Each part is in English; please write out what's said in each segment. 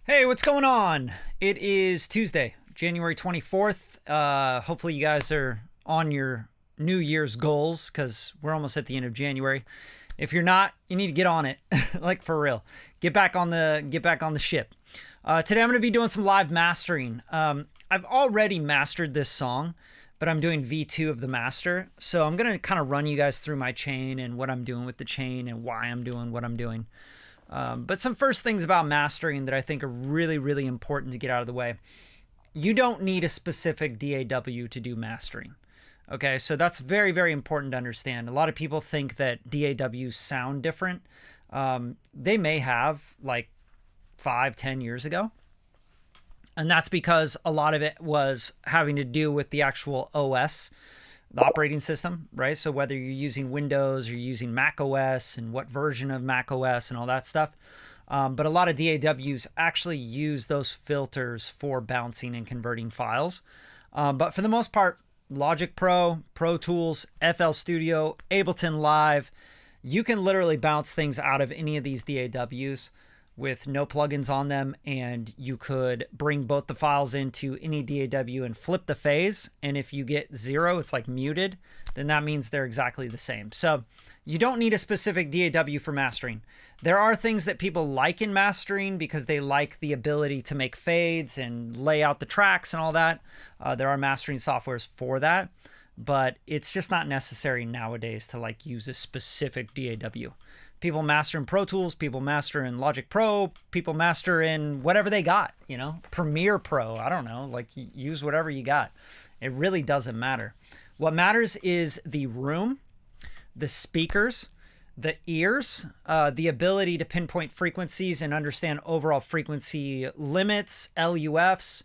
Hey, what's going on? It is Tuesday, January 24th. Hopefully you guys are on your New Year's goals because we're almost at the end of January. If you're not, you need to get on it, like for real. Get back on the ship. Today I'm going to be doing some live mastering. I've already mastered this song, but I'm doing V2 of the master. So I'm going to kind of run you guys through my chain and what I'm doing with the chain and why I'm doing what I'm doing. But some first things about mastering that I think are really, really important to get out of the way. You don't need a specific DAW to do mastering. Okay, so that's very, very important to understand. A lot of people think that DAWs sound different. They may have like 5-10 years ago. And that's because a lot of it was having to do with the actual OS, the operating system, right? So whether you're using Windows or you're using Mac OS and what version of Mac OS and all that stuff. But a lot of DAWs actually use those filters for bouncing and converting files. But for the most part, Logic Pro, Pro Tools, FL Studio, Ableton Live, you can literally bounce things out of any of these DAWs with no plugins on them, and you could bring both the files into any DAW and flip the phase, and if you get 0, it's like muted, then that means they're exactly the same. So you don't need a specific DAW for mastering. There are things that people like in mastering because they like the ability to make fades and lay out the tracks and all that. There are mastering softwares for that, but it's just not necessary nowadays to like use a specific DAW. People master in Pro Tools, people master in Logic Pro, people master in whatever they got, you know, Premiere Pro, I don't know, like use whatever you got. It really doesn't matter. What matters is the room, the speakers, the ears, the ability to pinpoint frequencies and understand overall frequency limits, LUFs,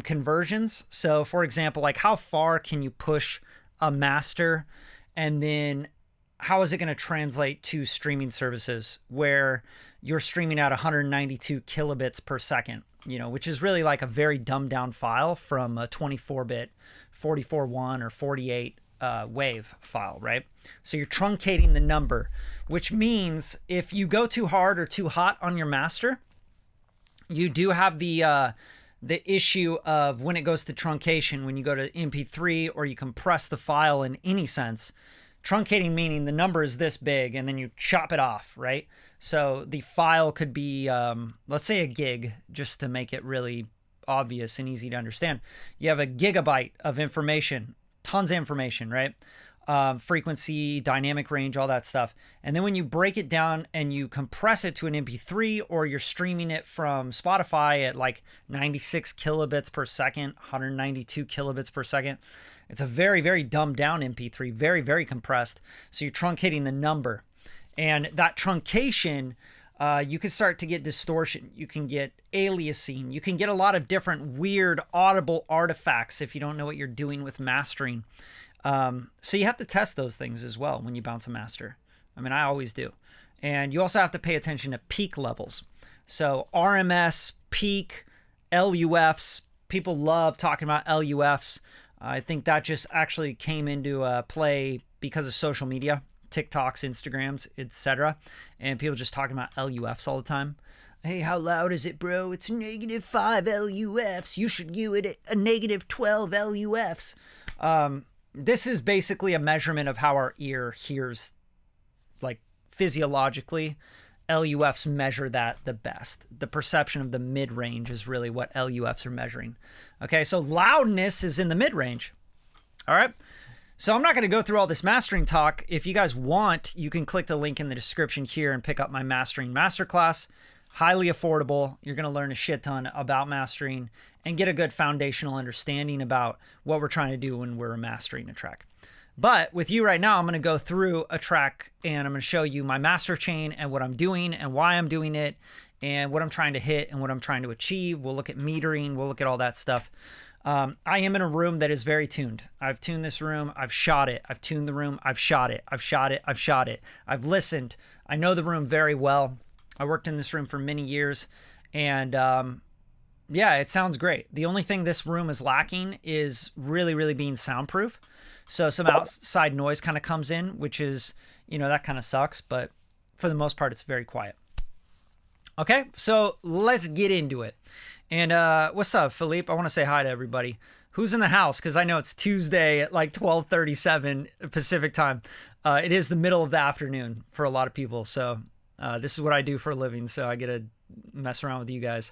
conversions. So for example, like how far can you push a master, and then how is it going to translate to streaming services where you're streaming at 192 kilobits per second, you know, which is really like a very dumbed down file from a 24-bit 44.1 or 48 wave file, right? So you're truncating the number, which means if you go too hard or too hot on your master, you do have the issue of when it goes to truncation, when you go to MP3 or you compress the file in any sense. Truncating meaning the number is this big and then you chop it off, right? So the file could be, let's say a gig, just to make it really obvious and easy to understand. You have a gigabyte of information, tons of information, right? Frequency, dynamic range, all that stuff. And then when you break it down and you compress it to an MP3, or you're streaming it from Spotify at like 96 kilobits per second, 192 kilobits per second, it's a very, very dumbed down MP3, very, very compressed. So you're truncating the number. And that truncation, you can start to get distortion. You can get aliasing. You can get a lot of different weird audible artifacts if you don't know what you're doing with mastering. So you have to test those things as well when you bounce a master. I mean, I always do. And you also have to pay attention to peak levels. So RMS, peak, LUFs. People love talking about LUFs. I think that just actually came into play because of social media, TikToks, Instagrams, etc. And people just talking about LUFs all the time. Hey, how loud is it, bro? It's -5 LUFs. You should give it a -12 LUFs. This is basically a measurement of how our ear hears, like physiologically. LUFs measure that the best. The perception of the mid-range is really what LUFs are measuring. Okay, so loudness is in the mid-range. All right, so I'm not going to go through all this mastering talk. If you guys want, you can click the link in the description here and pick up my mastering masterclass. Highly affordable. You're going to learn a shit ton about mastering and get a good foundational understanding about what we're trying to do when we're mastering a track. But with you right now, I'm going to go through a track and I'm going to show you my master chain and what I'm doing and why I'm doing it and what I'm trying to hit and what I'm trying to achieve. We'll look at metering. We'll look at all that stuff. I am in a room that is very tuned. I've tuned this room. I've shot it. I've tuned the room. I've shot it. I've shot it. I've shot it. I've listened. I know the room very well. I worked in this room for many years, and yeah, it sounds great. The only thing this room is lacking is really, really being soundproof. So some outside noise kind of comes in, which is, you know, that kind of sucks, but for the most part, it's very quiet. Okay, so let's get into it. And what's up, Philippe? I want to say hi to everybody. Who's in the house? Because I know it's Tuesday at like 12:37 Pacific time. It is the middle of the afternoon for a lot of people. So this is what I do for a living. So I get to mess around with you guys.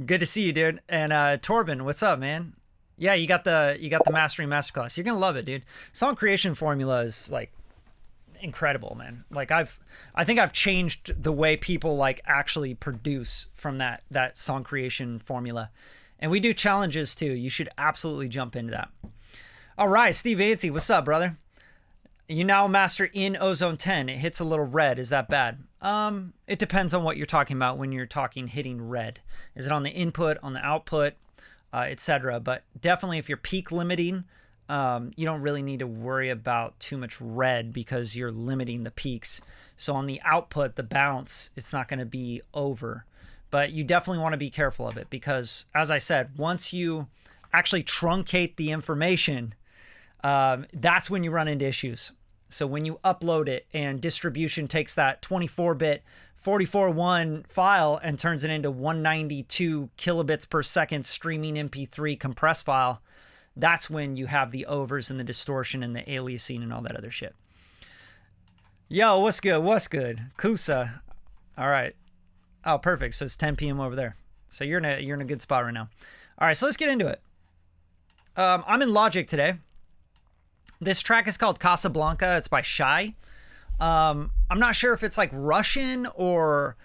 Good to see you, dude. And Torben, what's up, man? Yeah, you got the mastering masterclass. You're gonna love it, dude. Song creation formula is like incredible, man. Like I think I've changed the way people like actually produce from that song creation formula. And we do challenges too. You should absolutely jump into that. All right, Steve Auntie, what's up, brother? You now master in Ozone 10. It hits a little red. Is that bad? It depends on what you're talking about when you're talking hitting red. Is it on the input, on the output, etc.? But definitely if you're peak limiting, you don't really need to worry about too much red because you're limiting the peaks. So on the output, the bounce, it's not going to be over. But you definitely want to be careful of it because, as I said, once you actually truncate the information, that's when you run into issues. So when you upload it and distribution takes that 24-bit 44.1 file and turns it into 192 kilobits per second streaming MP3 compressed file, that's when you have the overs and the distortion and the aliasing and all that other shit. Yo, what's good? What's good? Kusa. All right. Oh, perfect. So it's 10 p.m. over there. So you're in a good spot right now. All right, so let's get into it. I'm in Logic today. This track is called Casablanca. It's by Shy. I'm not sure if it's like Russian or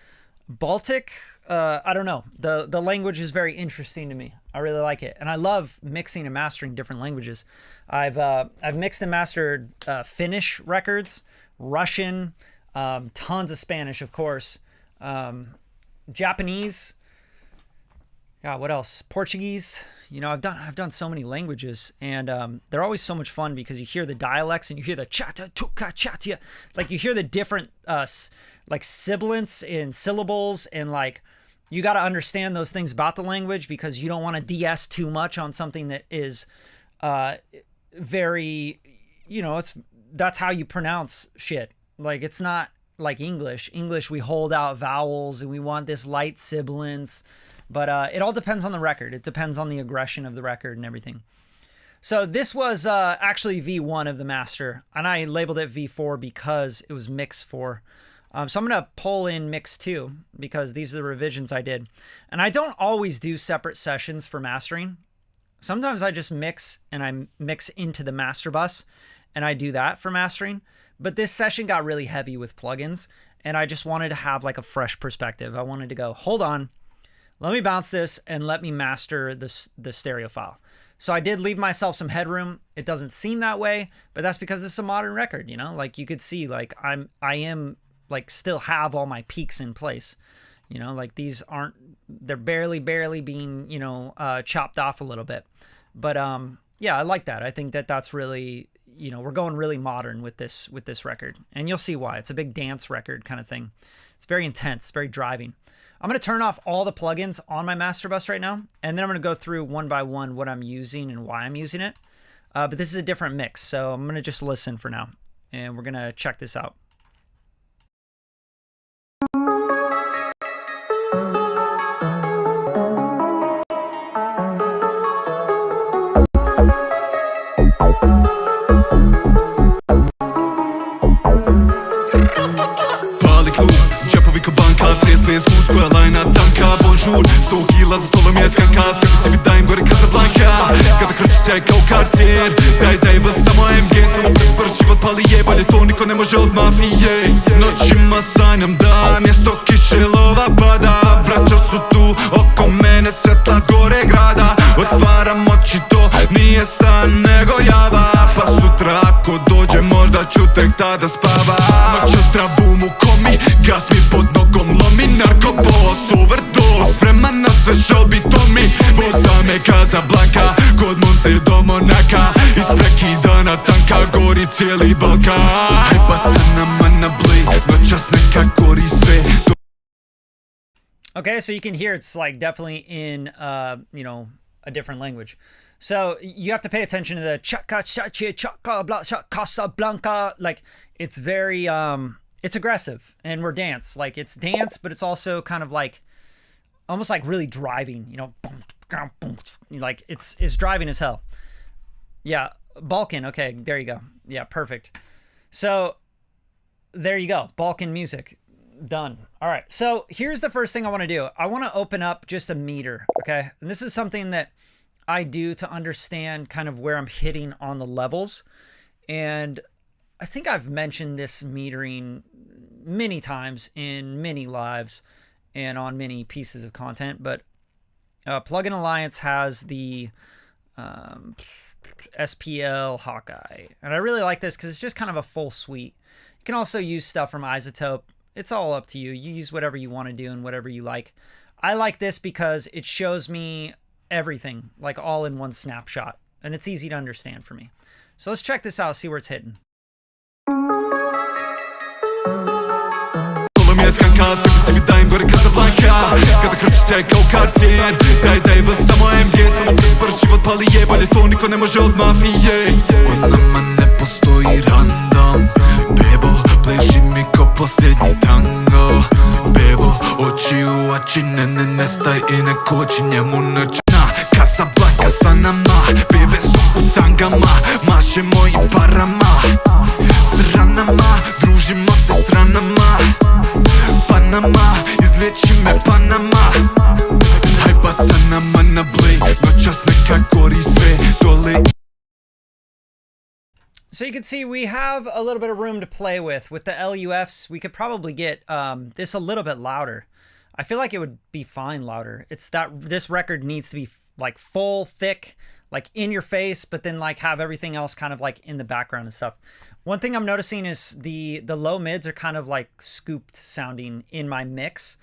Baltic. I don't know. The language is very interesting to me. I really like it. And I love mixing and mastering different languages. I've mixed and mastered Finnish records, Russian, tons of Spanish, of course, Japanese. God, what else? Portuguese. You know, I've done so many languages, and they're always so much fun because you hear the dialects and you hear the chata tuka chatia, like you hear the different like sibilants and syllables, and like you got to understand those things about the language because you don't want to DS too much on something that is very, you know, that's how you pronounce shit. Like it's not like English. English, we hold out vowels and we want this light sibilance. But it all depends on the record. It depends on the aggression of the record and everything. So this was actually V1 of the master, and I labeled it V4 because it was mix 4. So I'm going to pull in mix 2 because these are the revisions I did. And I don't always do separate sessions for mastering. Sometimes I just mix and I mix into the master bus, and I do that for mastering. But this session got really heavy with plugins, and I just wanted to have like a fresh perspective. I wanted to go, hold on. Let me bounce this and let me master the stereo file. So I did leave myself some headroom. It doesn't seem that way, but that's because this is a modern record, you know? Like you could see, like I am like still have all my peaks in place. You know, like these aren't, they're barely being, you know, chopped off a little bit. But yeah, I like that. I think that that's really, you know, we're going really modern with this record. And you'll see why. It's a big dance record kind of thing. It's very intense, very driving. I'm going to turn off all the plugins on my master bus right now, and then I'm going to go through one by one what I'm using and why I'm using it. But this is a different mix, so I'm going to just listen for now, and we're going to check this out. Без мужская лайна танка Бонжур, 100 кило за столом есть канка Себе даем горе Касабланка Когда кръча kao картер Дай в само МГ Само през живот пали ебали То никой не може от мафие Noćima sanjam da mjesto kišelova pada Braća su tu oko mene Svetla gore grada Otvaram oči to nije san nego java Pa sutra ako dođe možda ću tek tada spava Noć zdravu mu komi Gas mi pod nogom lomi Narkobos, overdose Spreman na sve žalbi to mi Voza me Casablanca Kod Monse do Monaka Isprekidana tanka Gori cijeli Balkan Hajba se nama na blej Noćas neka gori sve Okay, so you can hear it's like definitely in, you know, a different language. So you have to pay attention to the Casablanca. Like it's very, it's aggressive and we're dance. Like it's dance, but it's also kind of like almost like really driving, you know, like it's driving as hell. Yeah, Balkan. Okay, there you go. Yeah, perfect. So there you go. Balkan music. Done. All right. So here's the first thing I want to do. I want to open up just a meter. Okay. And this is something that I do to understand kind of where I'm hitting on the levels. And I think I've mentioned this metering many times in many lives and on many pieces of content, but Plugin Alliance has the SPL Hawkeye. And I really like this because it's just kind of a full suite. You can also use stuff from Isotope. It's all up to you. You use whatever you want to do and whatever you like. I like this because it shows me everything, like all in one snapshot. And it's easy to understand for me. So let's check this out, see where it's hitting. Последний танго Бебо, очи у очи не стай и не кочи Njemu noćna Casablanca sa nama Bebe su u tangama Maše mojim parama S ranama Družimo se s ranama Panama Izliječi me Panama Hajba sa nama na blej Noćas neka gori sve Dole. So you can see we have a little bit of room to play with. With the LUFs, we could probably get this a little bit louder. I feel like it would be fine louder. It's that this record needs to be like full, thick, like in your face, but then like have everything else kind of like in the background and stuff. One thing I'm noticing is the low mids are kind of like scooped sounding in my mix.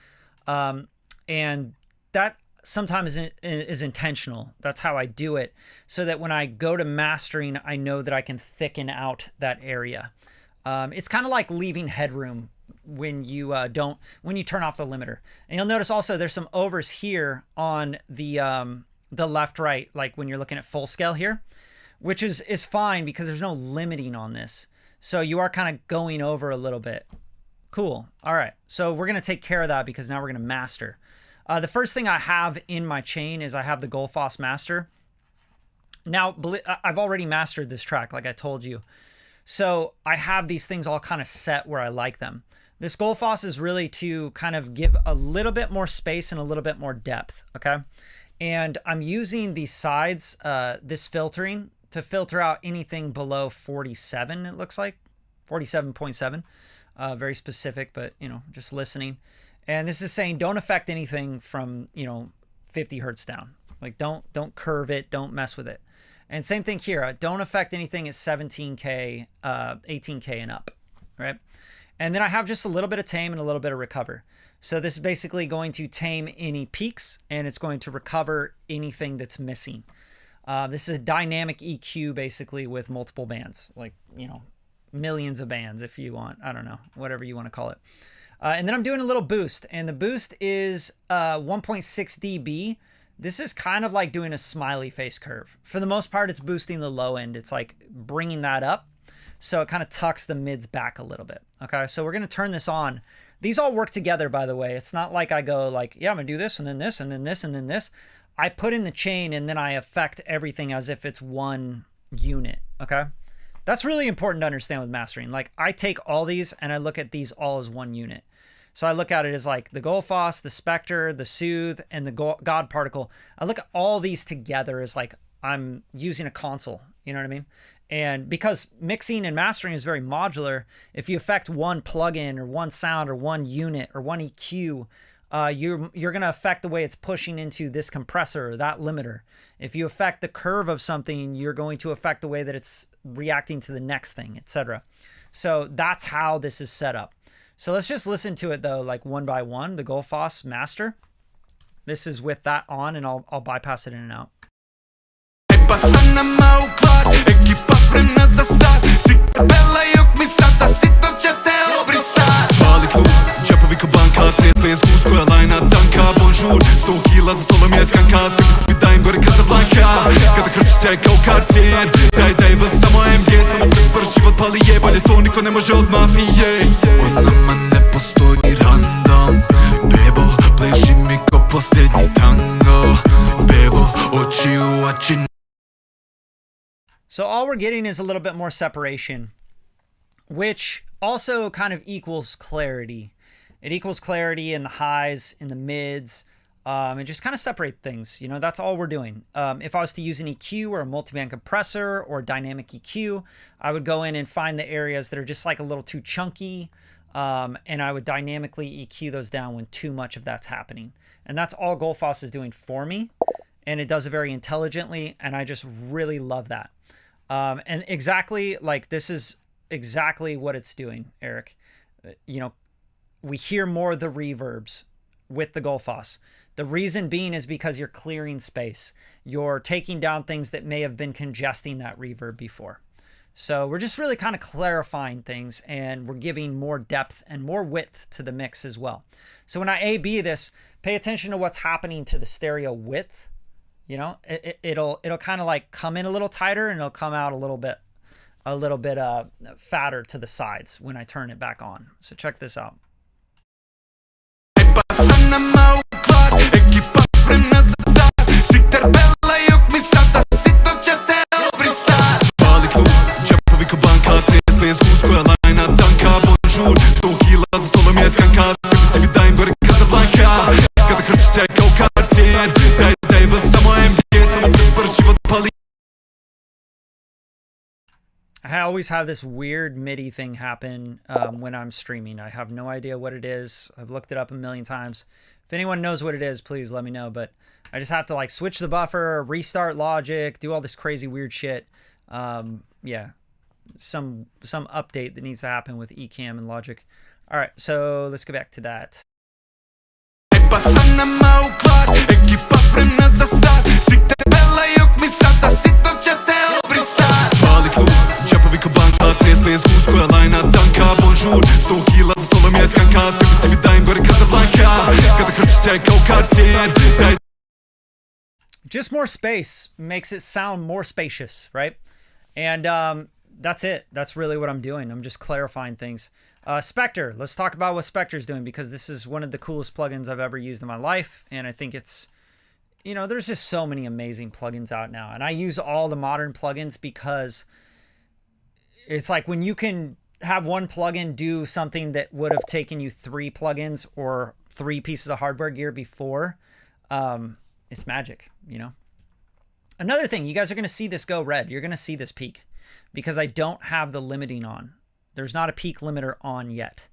And that sometimes is intentional. That's how I do it, so that when I go to mastering, I know that I can thicken out that area. It's kind of like leaving headroom when you when you turn off the limiter. And you'll notice also there's some overs here on the left right, like when you're looking at full scale here, which is fine because there's no limiting on this. So you are kind of going over a little bit. Cool. All right. So we're going to take care of that because now we're going to master. The first thing I have in my chain is I have the Goldfoss master. Now, I've already mastered this track, like I told you. So I have these things all kind of set where I like them. This Goldfoss is really to kind of give a little bit more space and a little bit more depth, okay? And I'm using these sides, this filtering, to filter out anything below 47, it looks like. 47.7. Very specific, but, you know, just listening. And this is saying don't affect anything from, you know, 50 hertz down. Like don't curve it, don't mess with it. And same thing here, don't affect anything at 17K, 18K and up, right? And then I have just a little bit of tame and a little bit of recover. So this is basically going to tame any peaks and it's going to recover anything that's missing. This is a dynamic EQ basically with multiple bands, like, you know, millions of bands if you want, I don't know, whatever you want to call it. And then I'm doing a little boost, and the boost is 1.6 dB. This is kind of like doing a smiley face curve. For the most part, it's boosting the low end. It's like bringing that up, so it kind of tucks the mids back a little bit. Okay, so we're going to turn this on. These all work together, by the way. It's not like I go like, yeah, I'm going to do this, and then this, and then this, and then this. I put in the chain, and then I affect everything as if it's one unit, okay? That's really important to understand with mastering. Like, I take all these, and I look at these all as one unit. So I look at it as like the Goldfoss, the Spectre, the Soothe, and the God Particle. I look at all these together as like I'm using a console, you know what I mean? And because mixing and mastering is very modular, if you affect one plugin or one sound or one unit or one EQ, you're going to affect the way it's pushing into this compressor or that limiter. If you affect the curve of something, you're going to affect the way that it's reacting to the next thing, etc. So that's how this is set up. So let's just listen to it though, like one by one, the Goldfoss master. This is with that on, and I'll bypass it in and out. pali jebali to niko ne može od mafije. On nama ne postoji random. Bebo, pleži mi ko posljednji tango. Bebo, oči u oči. So all we're getting is a little bit more separation, which also kind of equals clarity. It equals clarity in the highs, in the mids, and just kind of separate things. You know, that's all we're doing. If I was to use an EQ or a multiband compressor or dynamic EQ, I would go in and find the areas that are just like a little too chunky, and I would dynamically EQ those down when too much of that's happening. And that's all Goldfoss is doing for me, and it does it very intelligently, and I just really love that. And exactly, like, this is exactly what it's doing, Eric. You know, we hear more of the reverbs with the Goldfoss. The reason being is because you're clearing space. You're taking down things that may have been congesting that reverb before. So we're just really kind of clarifying things, and we're giving more depth and more width to the mix as well. So when I A/B this, pay attention to what's happening to the stereo width. You know, it'll kind of like come in a little tighter, and it'll come out a little bit fatter to the sides when I turn it back on. So check this out. I always have this weird MIDI thing happen when I'm streaming. I have no idea what it is. I've looked it up a million times. If anyone knows what it is, please let me know. But I just have to like switch the buffer, restart Logic, do all this crazy weird shit. Yeah, some update that needs to happen with Ecamm and Logic. All right, so let's go back to that. Just more space makes it sound more spacious, right? And that's it. That's really what I'm doing. I'm just clarifying things. Spectre. Let's talk about what Spectre's doing, because this is one of the coolest plugins I've ever used in my life. And I think it's, you know, there's just so many amazing plugins out now. And I use all the modern plugins because it's like when you can have one plugin do something that would have taken you 3 plugins or 3 pieces of hardware gear before, it's magic, you know? Another thing, you guys are going to see this go red. You're going to see this peak because I don't have the limiting on. There's not a peak limiter on yet.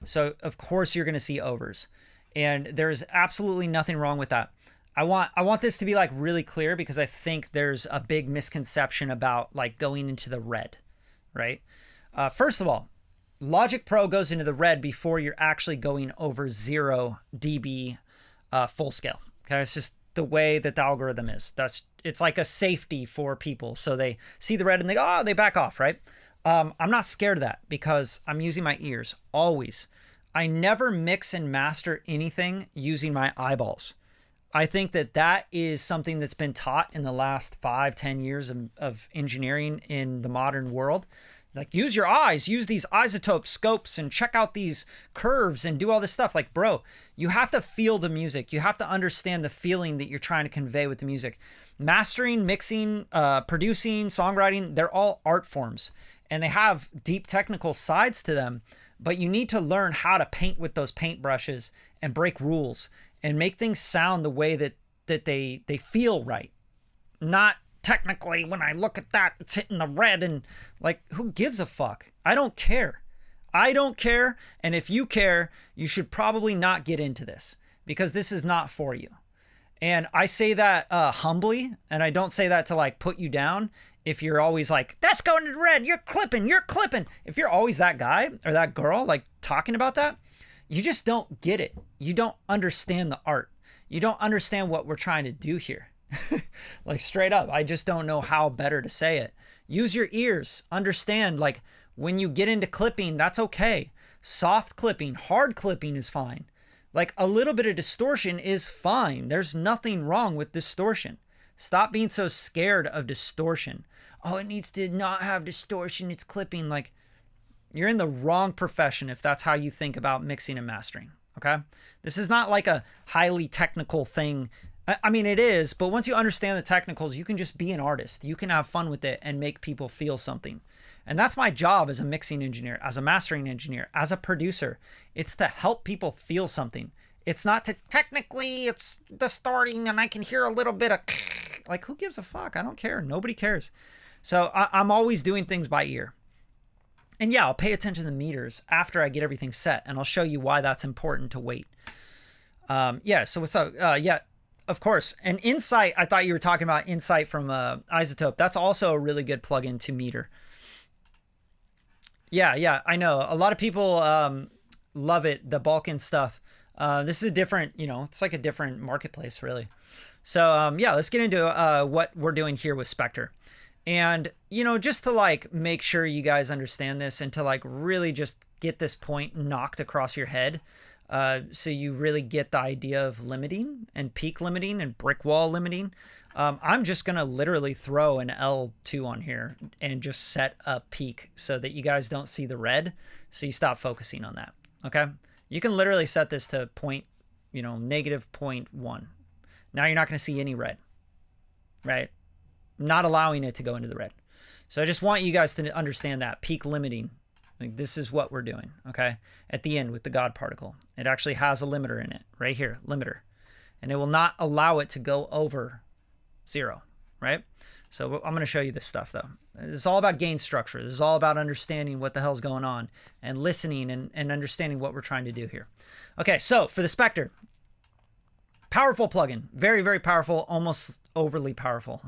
So of course you're going to see overs, and there's absolutely nothing wrong with that. I want this to be like really clear, because I think there's a big misconception about like going into the red, right? First of all, Logic Pro goes into the red before you're actually going over 0 dB full scale. Okay, it's just the way that the algorithm is. It's like a safety for people, so they see the red and they go, oh, they back off, right? I'm not scared of that because I'm using my ears always. I never mix and master anything using my eyeballs. I think that that is something that's been taught in the last 5-10 years of engineering in the modern world. Like, use your eyes, use these isotope scopes and check out these curves and do all this stuff. Like, bro, you have to feel the music. You have to understand the feeling that you're trying to convey with the music. Mastering, mixing, producing, songwriting, they're all art forms, and they have deep technical sides to them, but you need to learn how to paint with those paintbrushes and break rules and make things sound the way that they feel right. Not technically, when I look at that, it's hitting the red, and like, who gives a fuck? I don't care. I don't care. And if you care, you should probably not get into this, because this is not for you. And I say that humbly, and I don't say that to like put you down. If you're always like, that's going to the red, you're clipping. If you're always that guy or that girl like talking about that, you just don't get it. You don't understand the art. You don't understand what we're trying to do here. Like, straight up, I just don't know how better to say it. Use your ears. Understand, like, when you get into clipping, that's okay. Soft clipping, hard clipping is fine. Like, a little bit of distortion is fine. There's nothing wrong with distortion. Stop being so scared of distortion. oh, it needs to not have distortion, it's clipping. Like, you're in the wrong profession if that's how you think about mixing and mastering, okay? This is not like a highly technical thing. I mean, it is, but once you understand the technicals, you can just be an artist. You can have fun with it and make people feel something. And that's my job as a mixing engineer, as a mastering engineer, as a producer. It's to help people feel something. It's not to technically, it's distorting and I can hear a little bit of like, who gives a fuck? I don't care. Nobody cares. So I'm always doing things by ear. And yeah, I'll pay attention to the meters after I get everything set, and I'll show you why that's important to wait. Yeah, so what's up? Yeah, of course. And Insight, I thought you were talking about Insight from Isotope. That's also a really good plugin to meter. Yeah, I know. A lot of people love it, the Balkan stuff. This is a different, it's like a different marketplace, really. So yeah, let's get into what we're doing here with Spectre. And, just to like make sure you guys understand this and to like really just get this point knocked across your head. So you really get the idea of limiting and peak limiting and brick wall limiting. I'm just going to literally throw an L2 on here and just set a peak so that you guys don't see the red. So you stop focusing on that. Okay. You can literally set this to negative 0.1. Now you're not going to see any red, right? Not allowing it to go into the red. So I just want you guys to understand that peak limiting. Like, this is what we're doing, okay? At the end with the God particle. It actually has a limiter in it right here, limiter. And it will not allow it to go over 0, right? So I'm going to show you this stuff though. This is all about gain structure. This is all about understanding what the hell's going on and listening and understanding what we're trying to do here. Okay, so for the Spectre, powerful plugin, very, very powerful, almost overly powerful.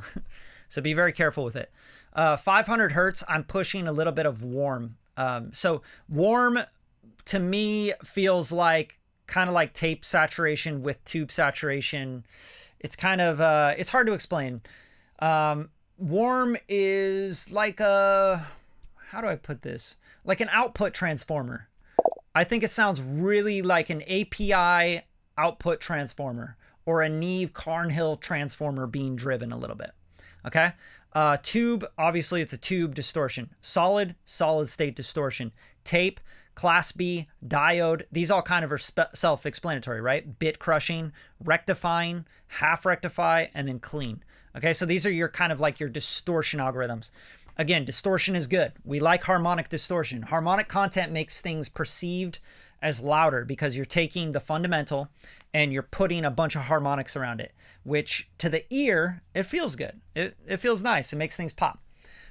So be very careful with it. 500 Hertz, I'm pushing a little bit of warm. So warm to me feels like kind of like tape saturation with tube saturation. It's kind of, it's hard to explain. Warm is like a, how do I put this? Like an output transformer. I think it sounds really like an API output transformer or a Neve Carnhill transformer being driven a little bit. Okay. Tube, obviously it's a tube distortion. Solid state distortion. Tape, class B, diode. These all kind of are self-explanatory, right? Bit crushing, rectifying, half rectify, and then clean. Okay. So these are your kind of like your distortion algorithms. Again, distortion is good. We like harmonic distortion. Harmonic content makes things perceived as louder because you're taking the fundamental and you're putting a bunch of harmonics around it, which to the ear, it feels good. It feels nice. It makes things pop.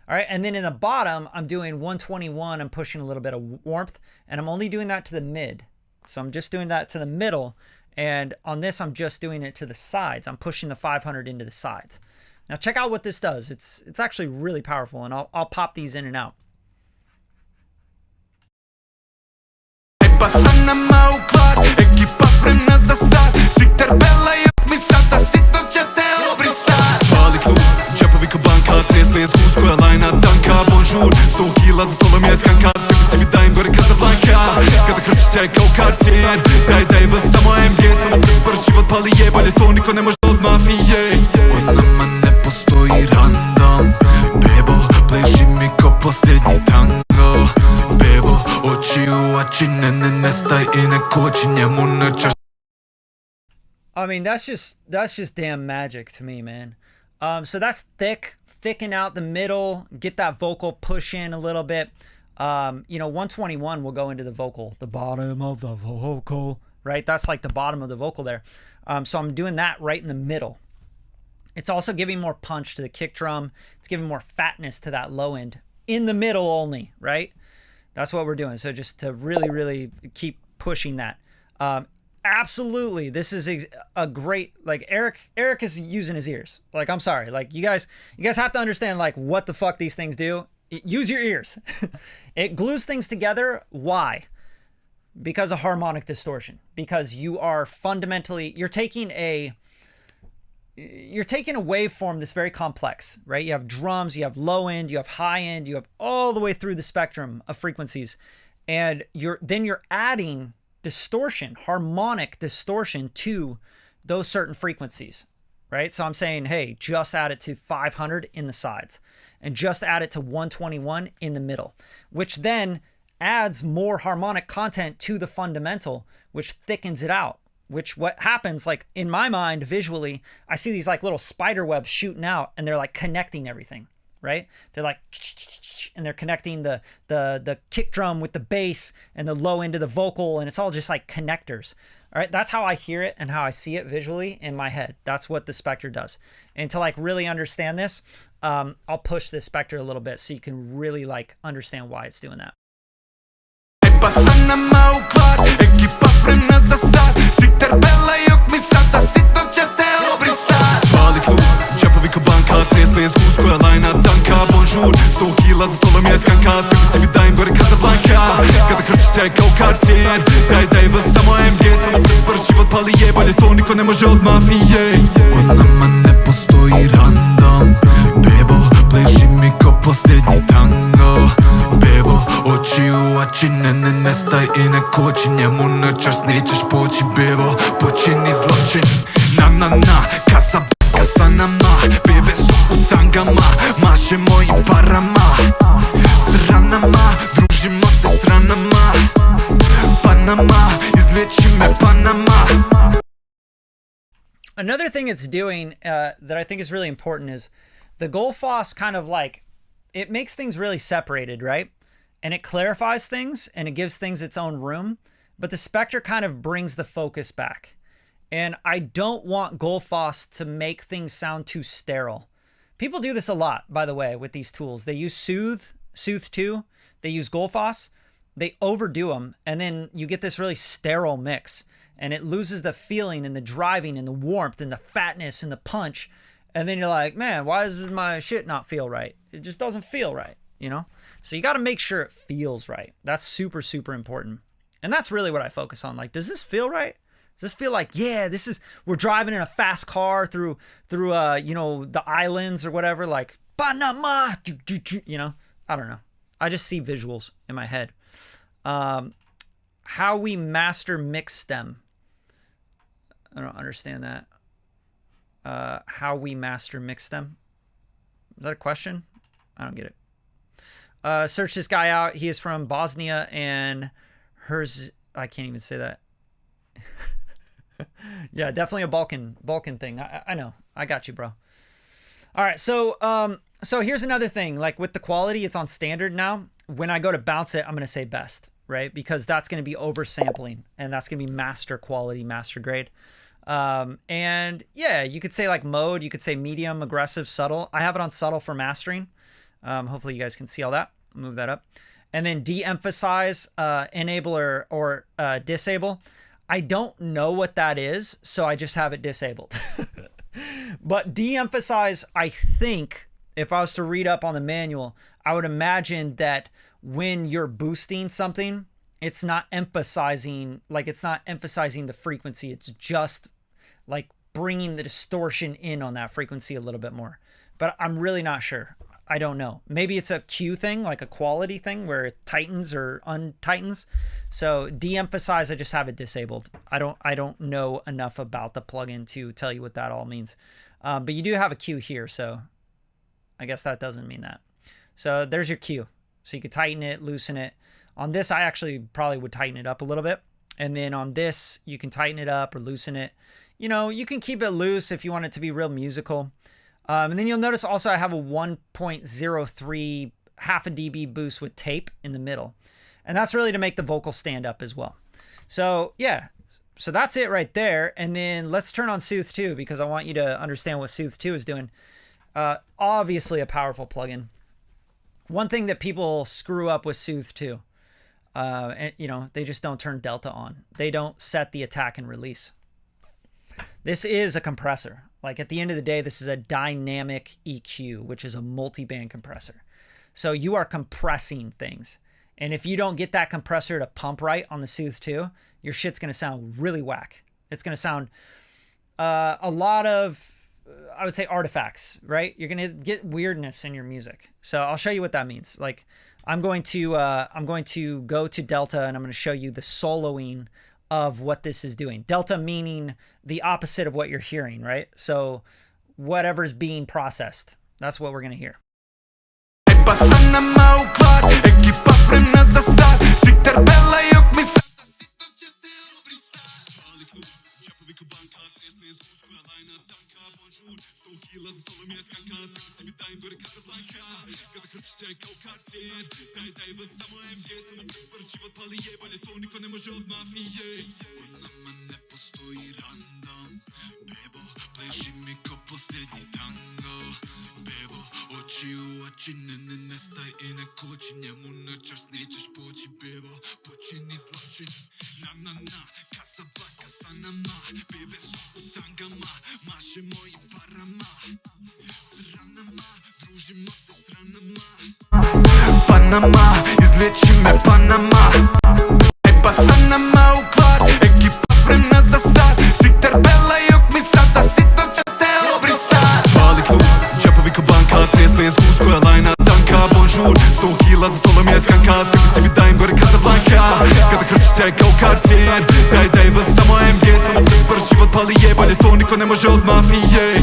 All right. And then in the bottom, I'm doing 121. I'm pushing a little bit of warmth, and I'm only doing that to the mid. So I'm just doing that to the middle. And on this, I'm just doing it to the sides. I'm pushing the 500 into the sides. Now check out what this does. It's actually really powerful, and I'll pop these in and out. I mean, that's just damn magic to me, man. So that's thicken out the middle, get that vocal push in a little bit. 121 will go into the vocal, the bottom of the vocal, right? That's like the bottom of the vocal there. So I'm doing that right in the middle. It's also giving more punch to the kick drum. It's giving more fatness to that low end in the middle only, right? That's what we're doing. So just to really, really keep pushing that. Absolutely. This is a great, like Eric is using his ears. Like, I'm sorry. Like you guys have to understand like what the fuck these things do. Use your ears. It glues things together. Why? Because of harmonic distortion. Because you are fundamentally, you're taking a waveform that's very complex, right? You have drums, you have low end, you have high end, you have all the way through the spectrum of frequencies. And you're adding distortion, harmonic distortion to those certain frequencies. right? So I'm saying, hey, just add it to 500 in the sides and just add it to 121 in the middle, which then adds more harmonic content to the fundamental, which thickens it out. Which what happens, like in my mind visually, I see these like little spider webs shooting out and they're like connecting everything, right? They're like, and they're connecting the kick drum with the bass and the low end of the vocal, and it's all just like connectors. All right, that's how I hear it and how I see it visually in my head. That's what the Spectre does. And to like really understand this, I'll push the Spectre a little bit so you can really like understand why it's doing that. Another thing it's doing that I think is really important is the Goldfoss kind of like, it makes things really separated, right? And it clarifies things and it gives things its own room, but the Spectre kind of brings the focus back. And I don't want Goldfoss to make things sound too sterile. People do this a lot, by the way, with these tools. They use Soothe 2, they use Goldfoss, they overdo them, and then you get this really sterile mix. And it loses the feeling and the driving and the warmth and the fatness and the punch. And then you're like, man, why does my shit not feel right? It just doesn't feel right, you know? So you got to make sure it feels right. That's super, super important. And that's really what I focus on. Like, does this feel right? Does this feel like, yeah, this is, we're driving in a fast car through you know, the islands or whatever, like, Panama, you know? I don't know. I just see visuals in my head. How we master mix stem. I don't understand that. How we master mix stem. Is that a question? I don't get it. Search this guy out. He is from Bosnia and I can't even say that. Yeah, definitely a Balkan thing. I know. I got you, bro. All right, so here's another thing. Like with the quality, it's on standard now. When I go to bounce it, I'm gonna say best, right? Because that's gonna be oversampling, and that's gonna be master quality, master grade. And yeah, you could say like mode, you could say medium, aggressive, subtle. I have it on subtle for mastering. Hopefully you guys can see all that. I'll move that up. And then de-emphasize, enable or disable. I don't know what that is, so I just have it disabled. But de-emphasize, I think, if I was to read up on the manual, I would imagine that when you're boosting something, it's not emphasizing the frequency. It's just like bringing the distortion in on that frequency a little bit more. But I'm really not sure. I don't know. Maybe it's a Q thing, like a quality thing where it tightens or untightens. So de-emphasize, I just have it disabled. I don't know enough about the plugin to tell you what that all means. But you do have a Q here, so I guess that doesn't mean that. So there's your Q. So you could tighten it, loosen it. On this, I actually probably would tighten it up a little bit. And then on this, you can tighten it up or loosen it. You know, you can keep it loose if you want it to be real musical. And then you'll notice also I have a 1.03 half a dB boost with tape in the middle. And that's really to make the vocal stand up as well. So yeah, so that's it right there. And then let's turn on Soothe 2 because I want you to understand what Soothe 2 is doing. Obviously a powerful plugin. One thing that people screw up with Soothe 2, and you know, they just don't turn delta on. They don't set the attack and release. This is a compressor. Like at the end of the day, this is a dynamic EQ, which is a multi-band compressor. So you are compressing things. And if you don't get that compressor to pump right on the Soothe 2, your shit's going to sound really whack. It's going to sound a lot of, I would say, artifacts, right? You're going to get weirdness in your music. So I'll show you what that means. Like I'm going to go to delta and I'm going to show you the soloing of what this is doing. Delta meaning the opposite of what you're hearing, right? So whatever's being processed, that's what we're going to hear. Panama, izlečime Panama. Pa sam nama ukvar, ekipa spremna za start. Svi terbelaju mi sad, za sitno će te obrisat. Mali klub, džepovi ko banka, 35 guš koja lajna tanka. Bonjour, 100 kila za stolom je skanka. Sebi dajem gore Casablanca. Kada krči se kao kartier, daj vas samo MG. Samo prvi život pali je, bolje to niko ne može od mafije.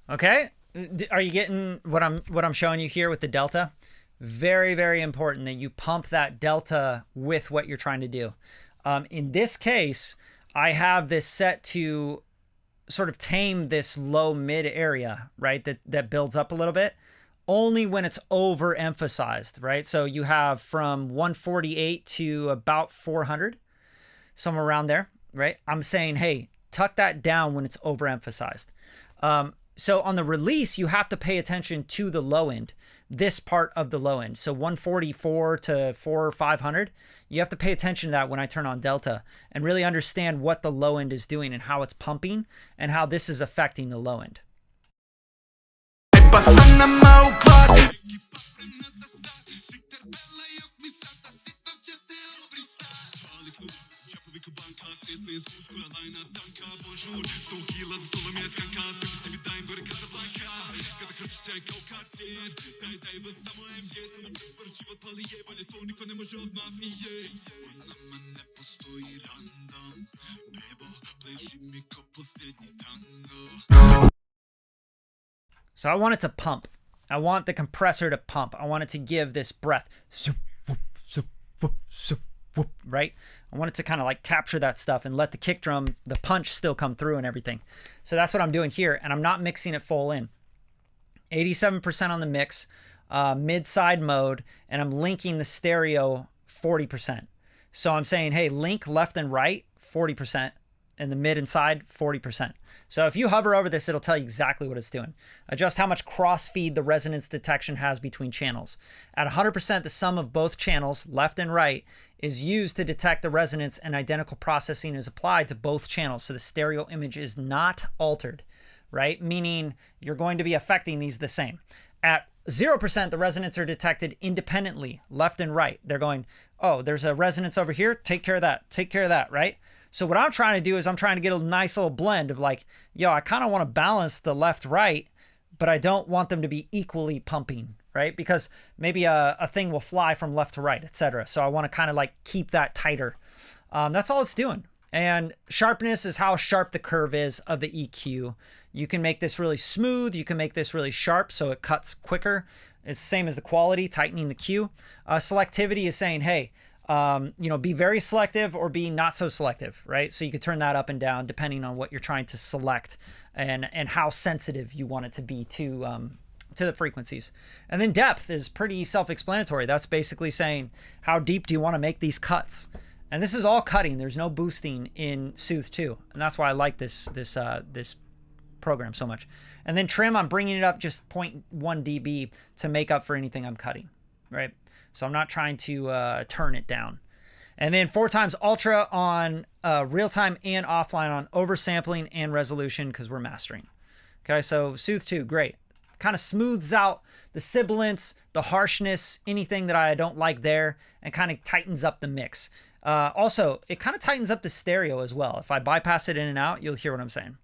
Okay, are you getting what I'm showing you here with the delta? Very, very important that you pump that delta with what you're trying to do. In this case, I have this set to sort of tame this low mid area, right? That builds up a little bit only when it's overemphasized, right? So you have from 148 to about 400, somewhere around there, right? I'm saying, hey, tuck that down when it's overemphasized. So on the release, you have to pay attention to the low end, this part of the low end. So 144 to 400 or 500, you have to pay attention to that when I turn on delta and really understand what the low end is doing and how it's pumping and how this is affecting the low end. So I want it to pump. I want the compressor to pump. I want it to give this breath, right? I want it to kind of like capture that stuff and let the kick drum, the punch still come through and everything. So that's what I'm doing here. And I'm not mixing it full in. 87% on the mix, mid-side mode, and I'm linking the stereo 40%. So I'm saying, hey, link left and right 40%, and the mid and side 40%. So if you hover over this, it'll tell you exactly what it's doing. Adjust how much crossfeed the resonance detection has between channels. At 100%, the sum of both channels, left and right, is used to detect the resonance, and identical processing is applied to both channels. So the stereo image is not altered, right? Meaning you're going to be affecting these the same. At 0%, the resonance are detected independently, left and right. They're going, oh, there's a resonance over here. Take care of that, right? So what I'm trying to do is I'm trying to get a nice little blend of like, yo, I kind of want to balance the left-right, but I don't want them to be equally pumping, right? Because maybe a thing will fly from left to right, etc. So I want to kind of like keep that tighter. That's all it's doing. And sharpness is how sharp the curve is of the EQ. You can make this really smooth. You can make this really sharp so it cuts quicker. It's the same as the quality, tightening the Q. Selectivity is saying, hey, be very selective or be not so selective, right? So you could turn that up and down depending on what you're trying to select and how sensitive you want it to be to the frequencies. And then depth is pretty self-explanatory. That's basically saying how deep do you want to make these cuts? And this is all cutting. There's no boosting in Soothe 2. And that's why I like this program so much. And then trim, I'm bringing it up just 0.1 dB to make up for anything I'm cutting, right? So I'm not trying to turn it down. And then 4x ultra on real-time and offline on oversampling and resolution because we're mastering. Okay, so Soothe 2, great. Kind of smooths out the sibilance, the harshness, anything that I don't like there, and kind of tightens up the mix. Also, it kind of tightens up the stereo as well. If I bypass it in and out, you'll hear what I'm saying.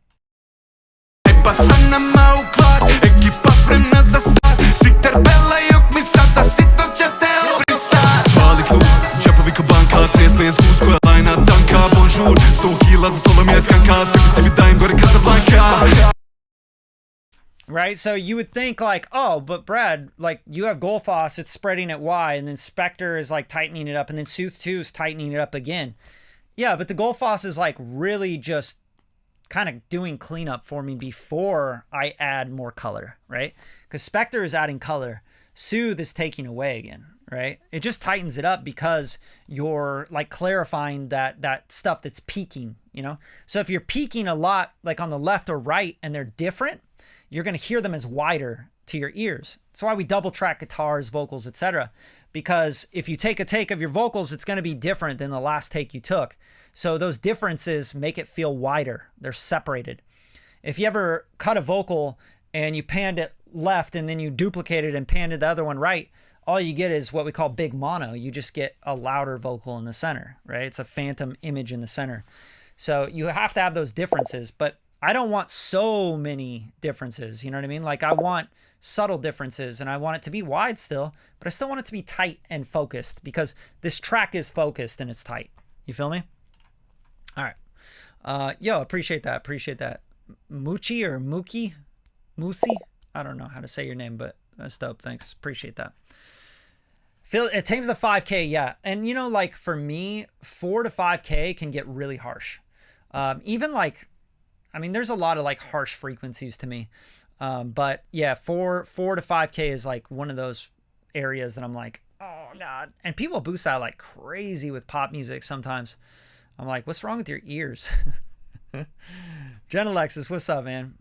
lazı solo mies kanka Sebi daim gore Casablanca. Right, so you would think like, oh, but Brad, like you have Goldfoss, it's spreading at Y, and then Spectre is like tightening it up, and then Soothe 2 is tightening it up again. Yeah, but the Goldfoss is like really just kind of doing cleanup for me before I add more color, right? Because Spectre is adding color, Soothe is taking away again, right? It just tightens it up because you're like clarifying that stuff that's peaking, you know? So if you're peaking a lot, like on the left or right, and they're different, you're going to hear them as wider to your ears. That's why we double track guitars, vocals, etc. Because if you take a take of your vocals, it's going to be different than the last take you took. So those differences make it feel wider. They're separated. If you ever cut a vocal and you panned it left and then you duplicate it and panned the other one right, all you get is what we call big mono. You just get a louder vocal in the center, right? It's a phantom image in the center. So you have to have those differences, but I don't want so many differences, you know what I mean? Like I want subtle differences and I want it to be wide still, but I still want it to be tight and focused because this track is focused and it's tight. You feel me? All right. Yo, appreciate that. Appreciate that. Moochie or Mookie? Moosey? I don't know how to say your name, but that's dope. Thanks. Appreciate that. It tames the 5K, yeah. And you know, like for me, 4 to 5K can get really harsh. Even like, I mean, there's a lot of like harsh frequencies to me. But yeah, 4 to 5K is like one of those areas that I'm like, oh God. And people boost out like crazy with pop music sometimes. I'm like, what's wrong with your ears? Jen Alexis, what's up, man?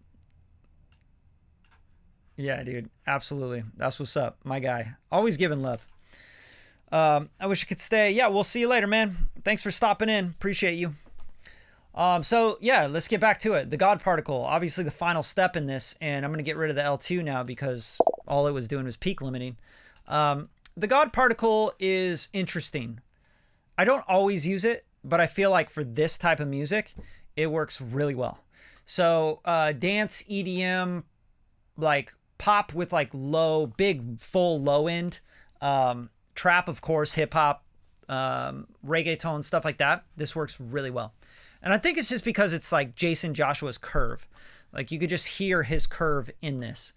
Yeah, dude, absolutely. That's what's up. My guy. Always giving love. I wish I could stay. Yeah, we'll see you later, man. Thanks for stopping in. Appreciate you. So yeah, let's get back to it. The God particle, obviously the final step in this, and I'm going to get rid of the L2 now because all it was doing was peak limiting. The God particle is interesting. I don't always use it, but I feel like for this type of music, it works really well. So, dance, EDM, like pop with like low, big, full low end, trap, of course, hip hop, reggaeton, stuff like that. This works really well. And I think it's just because it's like Jason Joshua's curve. Like you could just hear his curve in this.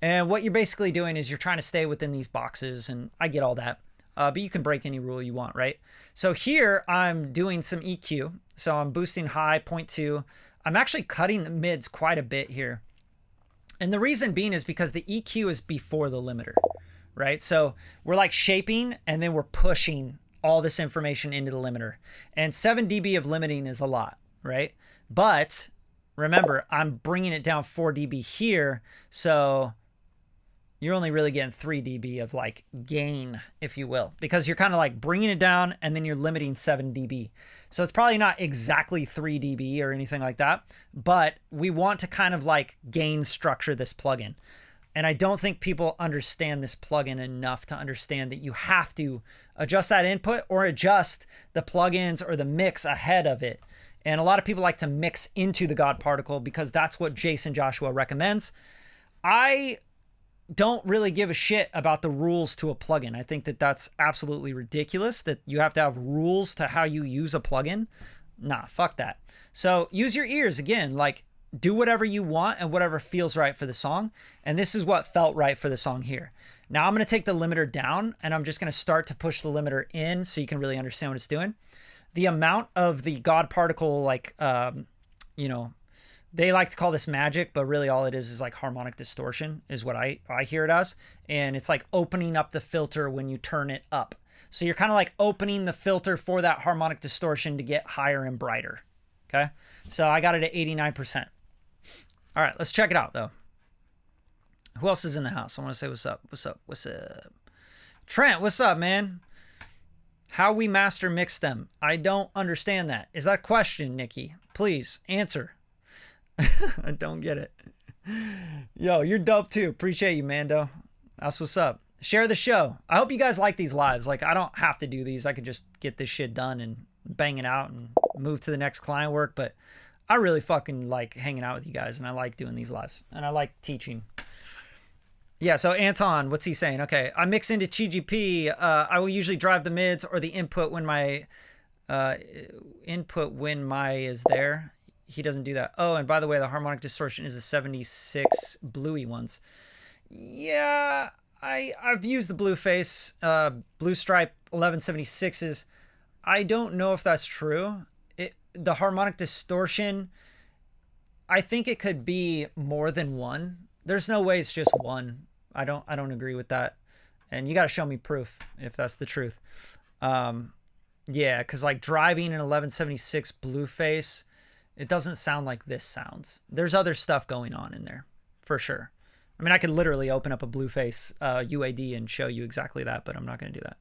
And what you're basically doing is you're trying to stay within these boxes, and I get all that. But you can break any rule you want, right? So here I'm doing some EQ. So I'm boosting high, 0.2. I'm actually cutting the mids quite a bit here. And the reason being is because the EQ is before the limiter, right? So we're like shaping and then we're pushing all this information into the limiter. And 7 dB of limiting is a lot, right? But remember, I'm bringing it down 4 dB here. So you're only really getting 3 dB of like gain, if you will, because you're kind of like bringing it down and then you're limiting 7 dB. So it's probably not exactly 3 dB or anything like that, but we want to kind of like gain structure this plugin. And I don't think people understand this plugin enough to understand that you have to adjust that input or adjust the plugins or the mix ahead of it. And a lot of people like to mix into the God particle because that's what Jason Joshua recommends. I don't really give a shit about the rules to a plugin. I think that that's absolutely ridiculous that you have to have rules to how you use a plugin. Nah, fuck that. So use your ears again, like do whatever you want and whatever feels right for the song. And this is what felt right for the song here. Now I'm going to take the limiter down and I'm just going to start to push the limiter in so you can really understand what it's doing. The amount of the God particle, like, you know, they like to call this magic, but really all it is like harmonic distortion is what I hear it as. And it's like opening up the filter when you turn it up. So you're kind of like opening the filter for that harmonic distortion to get higher and brighter. Okay. So I got it at 89%. All right, let's check it out though. Who else is in the house? I want to say what's up. What's up? What's up? Trent, what's up, man? How we master mix them. I don't understand that. Is that a question, Nikki? Please answer. I don't get it. Yo, you're dope too. Appreciate you, Mando. That's what's up. Share the show. I hope you guys like these lives. Like, I don't have to do these. I could just get this shit done and bang it out and move to the next client work. But I really fucking like hanging out with you guys, and I like doing these lives, and I like teaching. Yeah, so Anton, what's he saying? Okay, I mix into TGP. I will usually drive the mids or the input when my input when my is there. He doesn't do that. Oh, and by the way, the harmonic distortion is the 76 bluey ones. Yeah, I've used the blue face, blue stripe 1176s. I don't know if that's true. The harmonic distortion, I think it could be more than one. There's no way it's just one. I don't agree with that. And you got to show me proof if that's the truth. Yeah, because like driving an 1176 blue face, it doesn't sound like this sounds. There's other stuff going on in there, for sure. I mean, I could literally open up a blue face UAD and show you exactly that, but I'm not going to do that.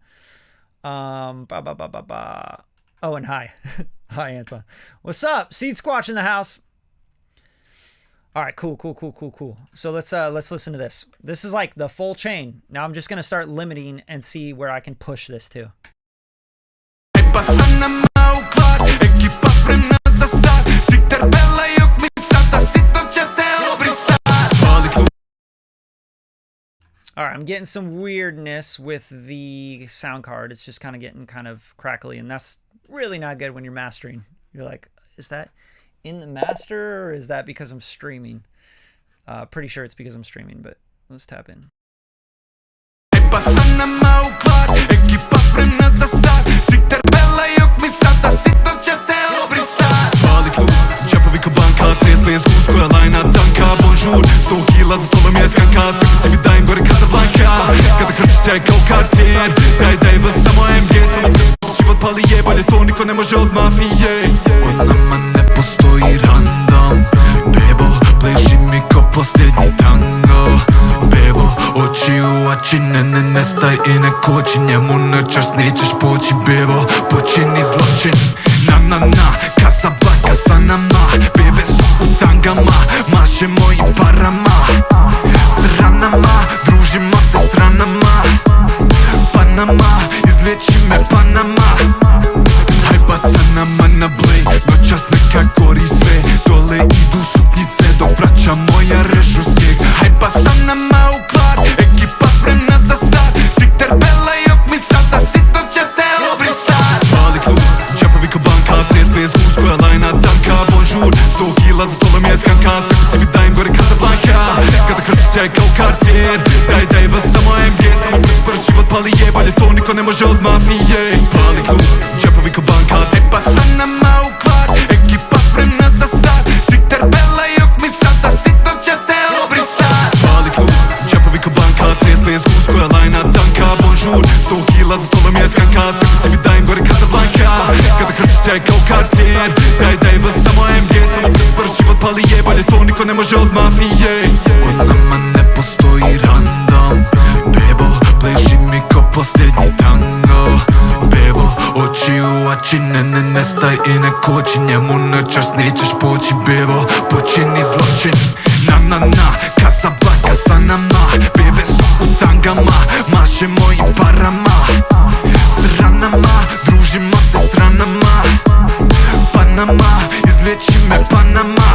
Oh, and hi. Hi, Antoine. What's up? Seed Squatch in the house. All right, cool. So let's listen to this. This is like the full chain. Now I'm just going to start limiting and see where I can push this to. All right, I'm getting some weirdness with the sound card. It's just kind of getting kind of crackly, and that's really not good when you're mastering. You're like, is that in the master, or is that because I'm streaming? Pretty sure it's because I'm streaming, but let's tap in. не кочи, njemu noćas nećeš poći, bebo, počini zločin. Na, kasablanka sa nama, bebe su u tangama, maše mojim parama. S ranama, družimo se s ranama, Panama, izliječi me Panama. Hajba sa nama na blej, noćas neka gori sve, dole idu suknjice, dok braća moja režu snijeg. Hajba sa nama u kvar, ekipa spremna za start, Sikter Bela i okmisat, za sitno će te obrisat. Mali klub, džepovi ko banka, 35 guš koja lajna tanka, bonjour, 100 kila za stolom je skanka, sebi si mi dajem gore Casablanca. Kada krči se kao kartier, daj vas samo MG, samo prvi život pali jebalje, to niko ne može od mafije. Mali klub, džepovi ko banka, tepa sa nama u kvar, ekipa spremna za start, Sikter Bela i okmisat, za sitno će te obrisat. Mali klub, džepovi ko banka, 35 guš koja lajna tanka, bonjour, 100 kila za stolom je skanka, sebi si mi dajem gore Casablanca. Kada krči se kao kartier, daj vas samo MG, samo prvi život pali jebalje, to niko ne može od mafije. O nama ne postoji random, bebo, bleži mi ko posljednji tango, bebo, oči u oči, ne nestaj i ne koči, njemu noćas nećeš poći, bebo, počini zločin. Na, Casablanca sa nama, bebe su u tangama, maše mojim parama. S ranama, družimo se s ranama, Panama, izliječi me Panama.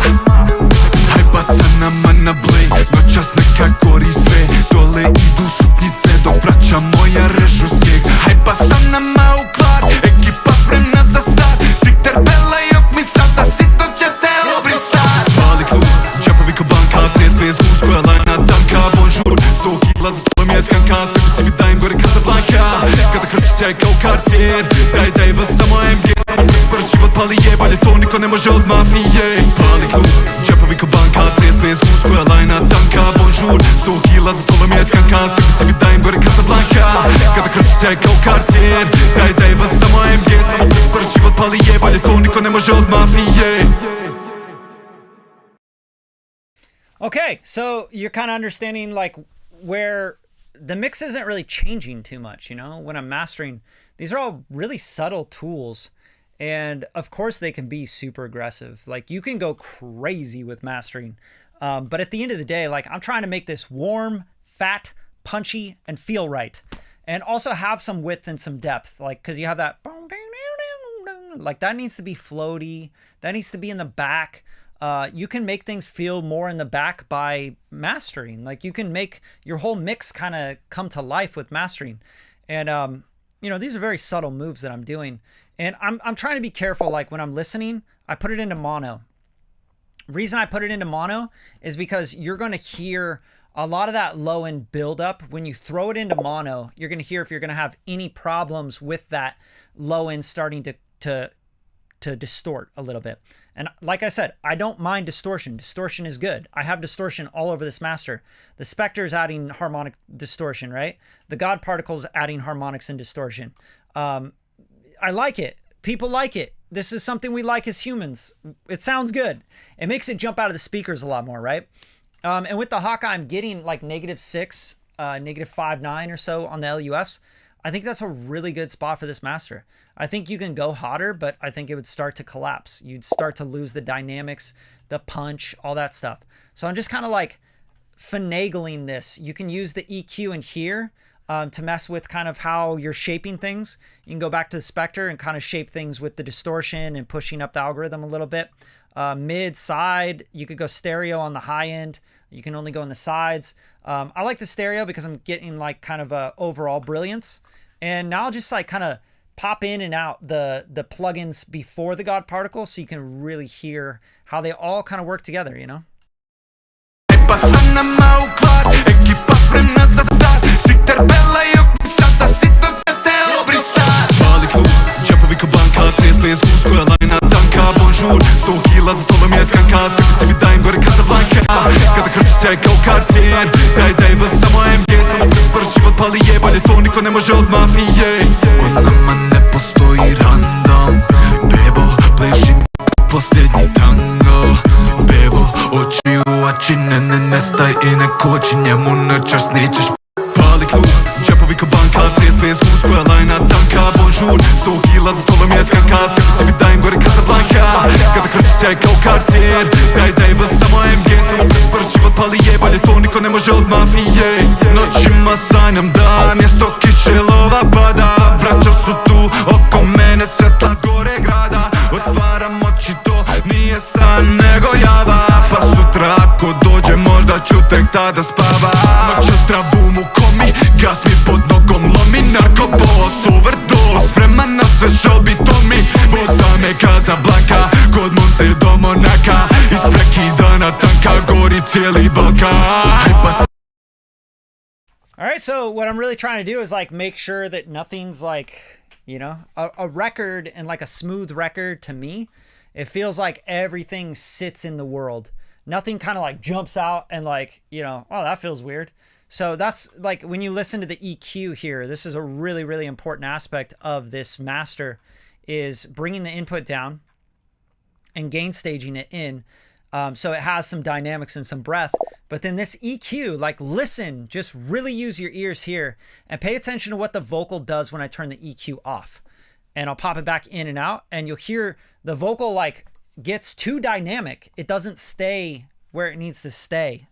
Hajba sa nama na blej, noćas neka gori sve, dole idu suknjice, dok braća moja režu snijeg. Hajba sa nama u kvar, ekipa spremna za start, Sikter Bela i okmisat, za sitno će te obrisat. Mali klub, džepovi ko banka, 35 guš koja lajna tanka, bonjour, 100 kila za stolom je skanka, sebi si mi dajem gore Casablanca. Kada krči se kao kartier, daj vas samo MG, samo prvi život pali jebalje, to niko ne može od mafije. Mali klub, džepovi ko banka, 35 guš koja lajna tanka, bonjour, 100 kila za stolom je skanka, sebi si mi dajem gore Casablanca. Kada krči se kao kartier, daj vas samo MG, samo prvi život pali jebalje, to niko ne može od mafije. Okay, so you're kind of understanding like where the mix isn't really changing too much, you know, when I'm mastering. These are all really subtle tools, and of course they can be super aggressive. Like you can go crazy with mastering, but at the end of the day, like I'm trying to make this warm, fat, punchy, and feel right, and also have some width and some depth, like because you have that like that needs to be floaty, that needs to be in the back. You can make things feel more in the back by mastering. Like you can make your whole mix kind of come to life with mastering. And, you know, these are very subtle moves that I'm doing. And I'm trying to be careful. Like when I'm listening, I put it into mono. Reason I put it into mono is because you're going to hear a lot of that low end buildup. When you throw it into mono, you're going to hear if you're going to have any problems with that low end starting to distort a little bit. And like I said, I don't mind distortion. Distortion is good. I have distortion all over this master. The Spectre is adding harmonic distortion, right? The God Particle is adding harmonics and distortion. I like it. People like it. This is something we like as humans. It sounds good. It makes it jump out of the speakers a lot more, right? And with the Hawkeye, I'm getting like -6, -5.9 or so on the LUFs. I think that's a really good spot for this master. I think you can go hotter, but I think it would start to collapse. You'd start to lose the dynamics, the punch, all that stuff. So I'm just kind of like finagling this. You can use the EQ in here to mess with kind of how you're shaping things. You can go back to the Spectre and kind of shape things with the distortion and pushing up the algorithm a little bit. Mid, side, you could go stereo on the high end. You can only go in the sides. I like the stereo because I'm getting like kind of a overall brilliance. And now I'll just like kind of pop in and out the plugins before the God Particle so you can really hear how they all kind of work together, you know? Ne može od mafije. U nama ne postoji random. Bebo, bleži posljednji tango. Bebo, oči u oči, ne nestaj i ne koči. Njemu noćas nećeš pali klub. Džepovi ko banka, 35 plus koja lajna tanka. Bonjour, 100 kila za stolom je skanka. Sebi dajem gore Casablanca. Kada krči sjaj kao kartier. Daj, vas samo MG. Samo bez prš život pali jebanje. To niko ne može od mafije. Noćima sanjam da mjesto kiše lova pada. Braća su tu, oko mene svjetla gore grada. Otvaram oči, to nije san nego java. Pa sutra ako dođe možda ću tek tada spava. Noća zdravu mu komi, gas mi pod nogom lomi. Narkobos, overdose, spreman na sve šobi Tomi. Bosa me Casablanca, kod Monse do Monaka. Iz prekidana tanka gori cijeli Balkan. All right, so what I'm really trying to do is like make sure that nothing's like, you know, a record and like a smooth record to me, it feels like everything sits in the world. Nothing kind of like jumps out and like, you know, oh, that feels weird. So that's like when you listen to the EQ here, this is a really, really important aspect of this master is bringing the input down and gain staging it in. So it has some dynamics and some breath, but then this EQ, like listen, just really use your ears here and pay attention to what the vocal does when I turn the EQ off. And I'll pop it back in and out and you'll hear the vocal like gets too dynamic. It doesn't stay where it needs to stay.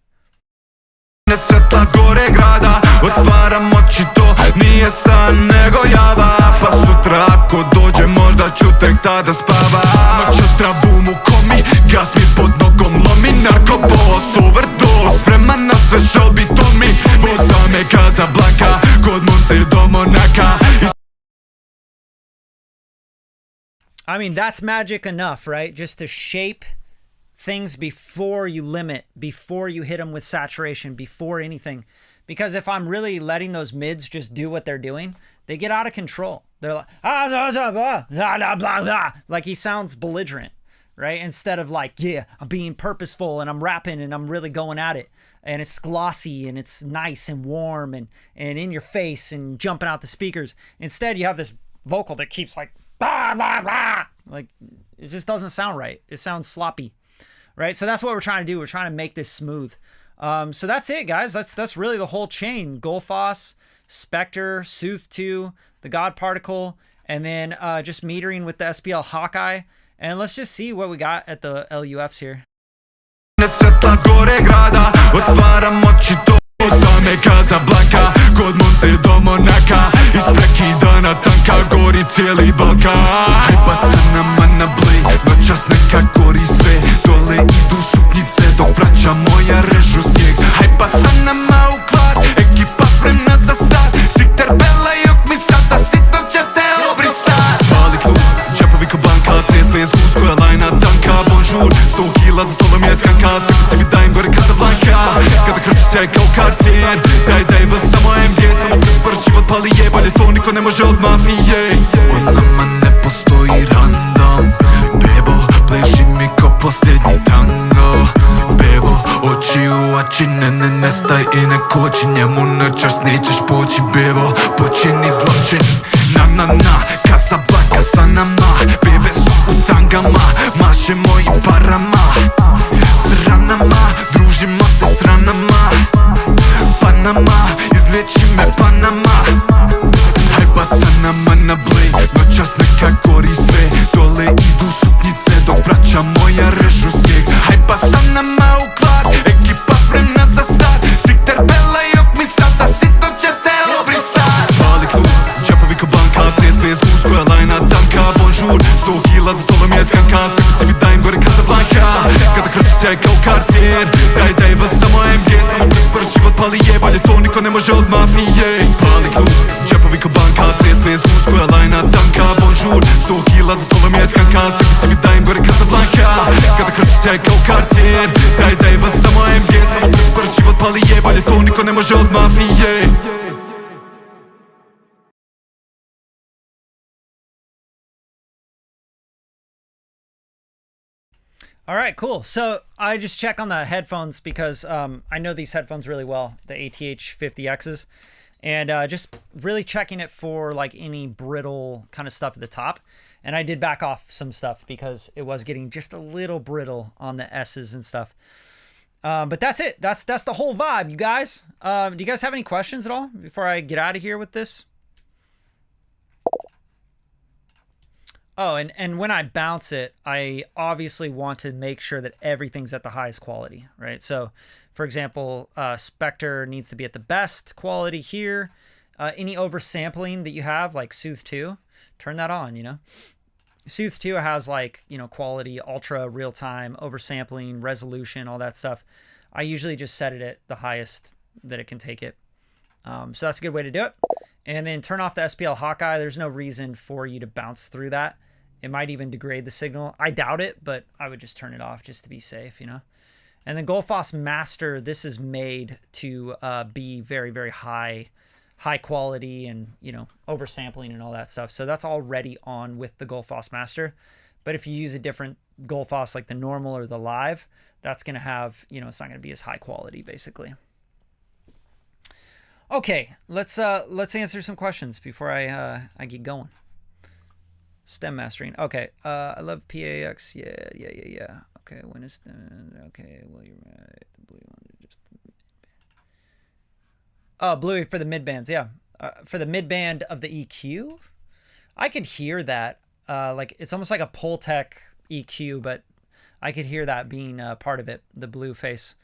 Svjetla gore grada, otvaram oči, to nije san nego java. Pa sutra ako dođe možda ću tek tada spava. Noća zdravu mu komi, gas mi pod nogom lomi. Narkobos, overdose, spreman na sve šobi Tomi. Bosa me Casablanca, kod Monse do Monaka. I mean, that's magic enough, right? Just to shape things before you limit, before you hit them with saturation, before anything. Because if I'm really letting those mids just do what they're doing, they get out of control. They're like, blah, blah, blah. Like he sounds belligerent, right? Instead of like, yeah, I'm being purposeful and I'm rapping and I'm really going at it. And it's glossy and it's nice and warm and in your face and jumping out the speakers. Instead, you have this vocal that keeps like, blah, blah, blah. Like, it just doesn't sound right. It sounds sloppy. Right, so that's what we're trying to do. We're trying to make this smooth. So that's it, guys. That's really the whole chain. Goldfoss, Spectre, Soothe 2, the God Particle, and then just metering with the SPL Hawkeye. And let's just see what we got at the LUFs here. Same Casablanca, kod Monse do Monaka. Iz prekidana tanka gori cijeli Balkan. Hajpa se nama na blej, noćas neka gori sve. Dole idu suknjice dok braća moja režu snijeg. Hajpa se nama u kvart, ekipa spremna za start. Sikter bela jok mi sad za sitnog će te obrisat. Pali klub, kartier. Daj vas samo MG, samo prvi život pali jebali, to niko ne može od mafije. U nama ne postoji random, bebo, pleši mi ko posljednji tango. Bebo, oči u oči, ne nestaj i ne koči, njemu noćas nećeš poći, bebo, počini zločin. Na, Casablanca sa nama, bebe su u tangama, maše mojim parama, s ranama, družimo se s ranama, Panama, izliječi me Panama. Hajba sa nama na blej, noćas neka gori sve, dole idu suknjice dok braća moja režu snijeg. Hajba sa nama u kvar, ekipa spremna za start, Sikter Bela i ok mi sad za sitno ćete obrisat. Pali klub, džepovi ko banka, 35 guš koja lajna tanka, bonjour, 100 kila za stolom je skanka, sebi dajem gore Casablanca. Kada krči sjaj kao kartier, daj vas samo MG, samo prvi život pali jebali, to niko ne može od mafije. Pali klub, džepovi ko banka, 35 guš koja lajna tanka, bonjour, 100 kila za stolom je skanka, sebi dajem gore Casablanca. Kada krči sjaj kao kartier, daj vas samo MG, samo prvi život pali jebali, to niko ne može od mafije. All right, cool. So I just check on the headphones because I know these headphones really well, the ATH50Xs, and just really checking it for like any brittle kind of stuff at the top. And I did back off some stuff because it was getting just a little brittle on the S's and stuff. But that's it. That's the whole vibe, you guys. Do you guys have any questions at all before I get out of here with this? Oh, and when I bounce it, I obviously want to make sure that everything's at the highest quality, right? So, for example, Spectre needs to be at the best quality here. Any oversampling that you have, like Soothe 2, turn that on, you know? Soothe 2 has like, you know, quality, ultra, real-time, oversampling, resolution, all that stuff. I usually just set it at the highest that it can take it. So that's a good way to do it. And then turn off the SPL Hawkeye. There's no reason for you to bounce through that. It might even degrade the signal. I doubt it, but I would just turn it off just to be safe, you know? And then Goldfoss Master, this is made to be very, very high quality and, you know, oversampling and all that stuff. So that's already on with the Goldfoss Master. But if you use a different Goldfoss like the normal or the live, that's going to have, you know, it's not going to be as high quality basically. Okay, let's answer some questions before I get going. Stem mastering. Okay, I love PAX. Yeah. Okay, when is the... Okay, well, you're right. The blue one just... Oh, Bluey for the mid bands, yeah. For the mid band of the EQ, I could hear that. Like it's almost like a Pultec EQ, but I could hear that being part of it. The blue face.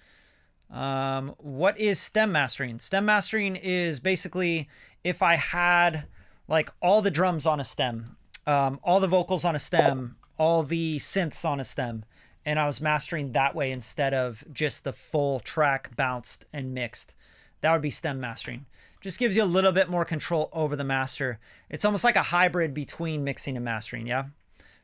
What is stem mastering? Stem mastering is basically if I had like all the drums on a stem, all the vocals on a stem, all the synths on a stem, and I was mastering that way instead of just the full track bounced and mixed. That would be stem mastering. Just gives you a little bit more control over the master. It's almost like a hybrid between mixing and mastering, yeah?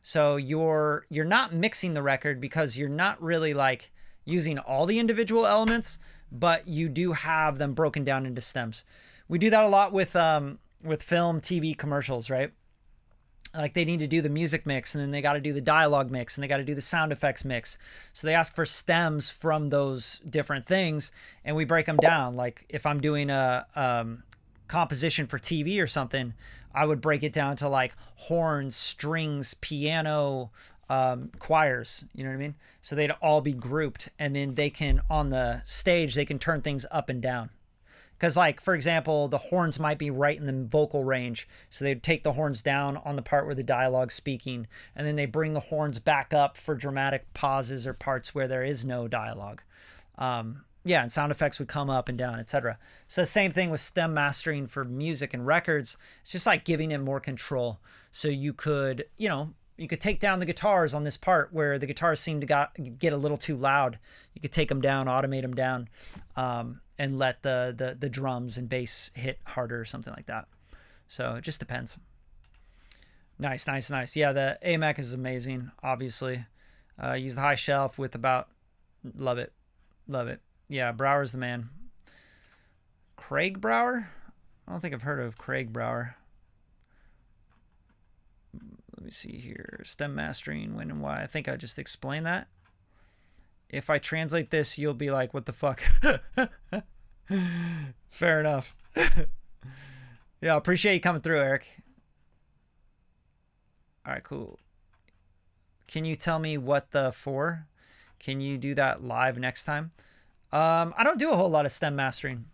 So you're not mixing the record because you're not really like using all the individual elements, but you do have them broken down into stems. We do that a lot with film, TV commercials, right? Like they need to do the music mix and then they got to do the dialogue mix and they got to do the sound effects mix. So they ask for stems from those different things and we break them down. Like if I'm doing a composition for TV or something, I would break it down to like horns, strings, piano, choirs, you know what I mean? So they'd all be grouped and then they can, on the stage, they can turn things up and down. Because like, for example, the horns might be right in the vocal range. So they'd take the horns down on the part where the dialogue's speaking, and then they bring the horns back up for dramatic pauses or parts where there is no dialogue. Yeah, and sound effects would come up and down, etc. So same thing with stem mastering for music and records. It's just like giving it more control. So you could, you know, you could take down the guitars on this part where the guitars seem to get a little too loud. You could take them down, automate them down, and let the drums and bass hit harder or something like that. So it just depends. Nice. Yeah, the AMAC is amazing, obviously. Use the high shelf with about... Love it. Yeah, Brower's the man. Craig Brower? I don't think I've heard of Craig Brower. Let me see here. Stem mastering, when and why. I think I just explained that. If I translate this, you'll be like, what the fuck? Fair enough. Yeah, appreciate you coming through, Eric. All right, cool. Can you tell me what the for? Can you do that live next time? I don't do a whole lot of stem mastering.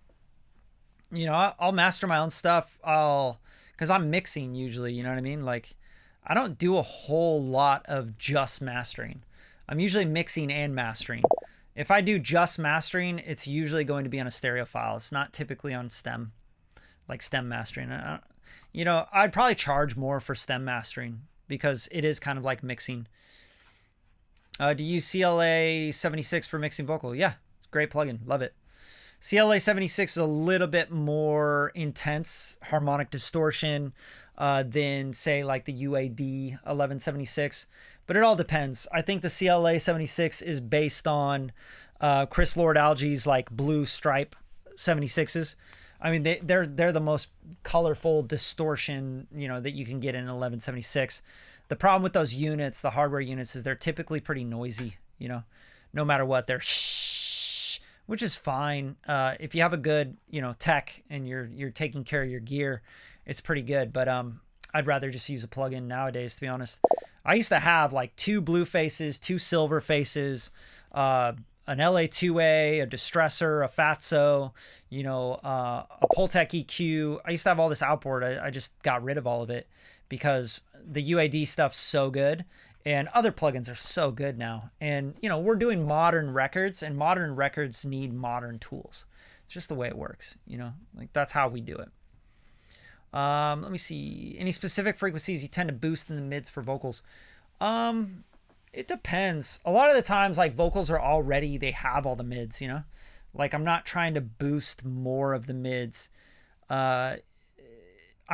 You know, I'll master my own stuff. Because I'm mixing usually, you know what I mean? Like, I don't do a whole lot of just mastering. I'm usually mixing and mastering. If I do just mastering, it's usually going to be on a stereo file. It's not typically on stem, like stem mastering. You know, I'd probably charge more for stem mastering because it is kind of like mixing. Do you use CLA 76 for mixing vocal? Yeah, it's a great plugin. Love it. CLA 76 is a little bit more intense harmonic distortion than, say, like the UAD 1176. But it all depends. I think the CLA 76 is based on Chris Lord-Alge's like blue stripe 76s. I mean, they're the most colorful distortion, you know, that you can get in an 1176. The problem with those units, the hardware units, is they're typically pretty noisy, you know, no matter what. They're shh, which is fine. If you have a good, you know, tech and you're taking care of your gear, it's pretty good. But I'd rather just use a plugin nowadays, to be honest. I used to have like 2 blue faces, 2 silver faces, an LA2A, a distressor, a Fatso, you know, a Pultec EQ. I used to have all this outboard. I just got rid of all of it because the UAD stuff's so good and other plugins are so good now. And, you know, we're doing modern records and modern records need modern tools. It's just the way it works, you know, like that's how we do it. Let me see. Any specific frequencies you tend to boost in the mids for vocals? It depends. A lot of the times, like, vocals are already, they have all the mids, you know? Like, I'm not trying to boost more of the mids. I'm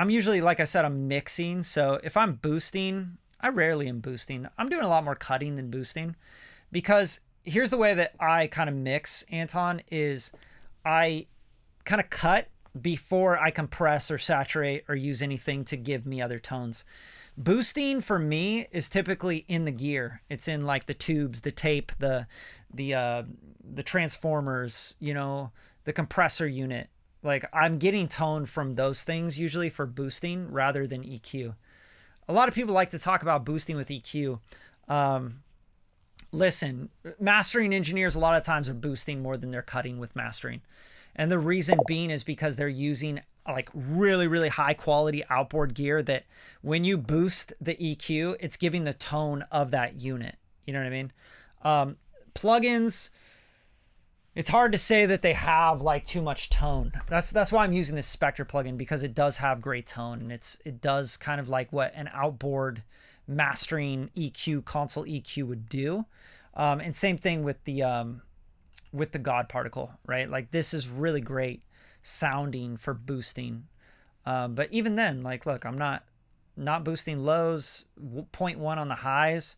usually, like I said, I'm mixing. So if I'm boosting, I rarely am boosting. I'm doing a lot more cutting than boosting. Because here's the way that I kind of mix, Anton, is I kind of cut before I compress or saturate or use anything to give me other tones. Boosting for me is typically in the gear. It's in like the tubes, the tape, the transformers, you know, the compressor unit. Like I'm getting tone from those things usually for boosting rather than EQ. A lot of people like to talk about boosting with EQ. Listen, mastering engineers a lot of times are boosting more than they're cutting with mastering. And the reason being is because they're using like really, really high quality outboard gear that when you boost the EQ, it's giving the tone of that unit. You know what I mean? Plugins, it's hard to say that they have like too much tone. That's why I'm using this Spectre plugin, because it does have great tone and it does kind of like what an outboard mastering EQ, console EQ would do. And same thing with the God particle, right? Like this is really great sounding for boosting. But even then, like, look, I'm not boosting lows, 0.1 on the highs,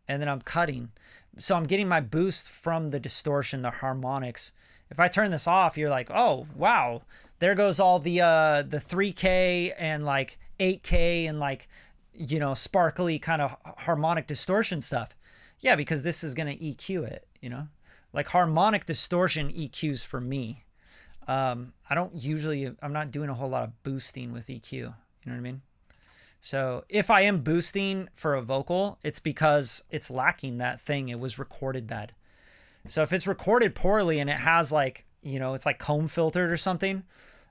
and then I'm cutting. So I'm getting my boost from the distortion, the harmonics. If I turn this off, you're like, oh, wow, there goes all the 3K and like 8K and like, you know, sparkly kind of harmonic distortion stuff. Yeah, because this is going to EQ it, you know? Like harmonic distortion EQs for me. I'm not doing a whole lot of boosting with EQ. You know what I mean? So if I am boosting for a vocal, it's because it's lacking that thing. It was recorded bad. So if it's recorded poorly and it has like, you know, it's like comb filtered or something,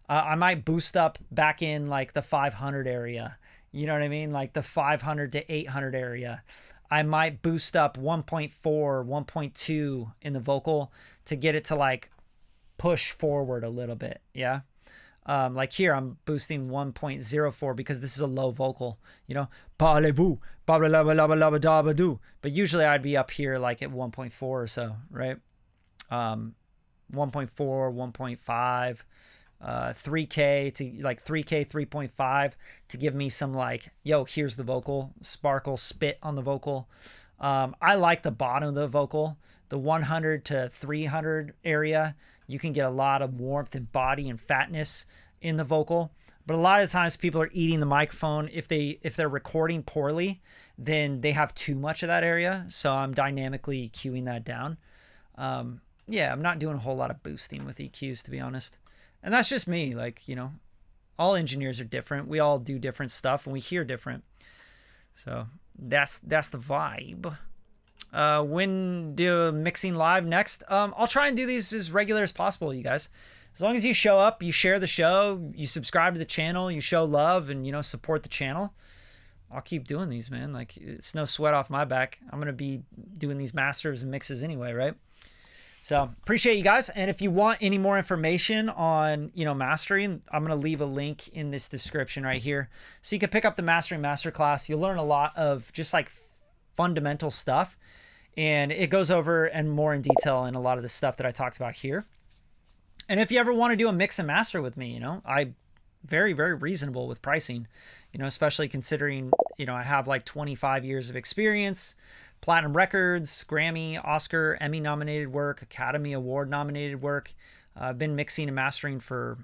I might boost up back in like the 500 area. You know what I mean? Like the 500 to 800 area. I might boost up 1.4, 1.2 in the vocal to get it to like push forward a little bit. Yeah. Like here, I'm boosting 1.04 because this is a low vocal, you know, parlez-vous, but usually I'd be up here like at 1.4 or so, right? 1.4, 1.5. 3K to like 3K 3.5 to give me some like, yo, here's the vocal, sparkle, spit on the vocal. I like the bottom of the vocal, the 100 to 300 area. You can get a lot of warmth and body and fatness in the vocal. But a lot of times people are eating the microphone. If they're recording poorly, then they have too much of that area. So I'm dynamically EQing that down. Yeah, I'm not doing a whole lot of boosting with EQs, to be honest. And that's just me. Like, you know, all engineers are different. We all do different stuff and we hear different. So that's the vibe. When do mixing live next? I'll try and do these as regular as possible, you guys. As long as you show up, you share the show, you subscribe to the channel, you show love, and, you know, support the channel, I'll keep doing these, man. Like, it's no sweat off my back. I'm going to be doing these masters and mixes anyway, right? So appreciate you guys. And if you want any more information on, you know, mastering, I'm going to leave a link in this description right here. So you can pick up the mastering masterclass. You'll learn a lot of just like fundamental stuff. And it goes over and more in detail in a lot of the stuff that I talked about here. And if you ever want to do a mix and master with me, you know, I'm very, very reasonable with pricing, you know, especially considering, you know, I have like 25 years of experience, platinum records, Grammy, Oscar, Emmy nominated work, Academy Award nominated work. I've been mixing and mastering for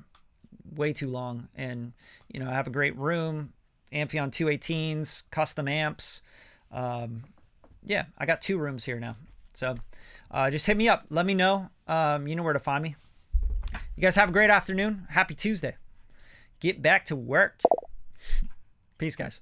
way too long. And, you know, I have a great room, Amphion 218s, custom amps. Yeah, I got 2 rooms here now. So just hit me up. Let me know. You know where to find me. You guys have a great afternoon. Happy Tuesday. Get back to work. Peace, guys.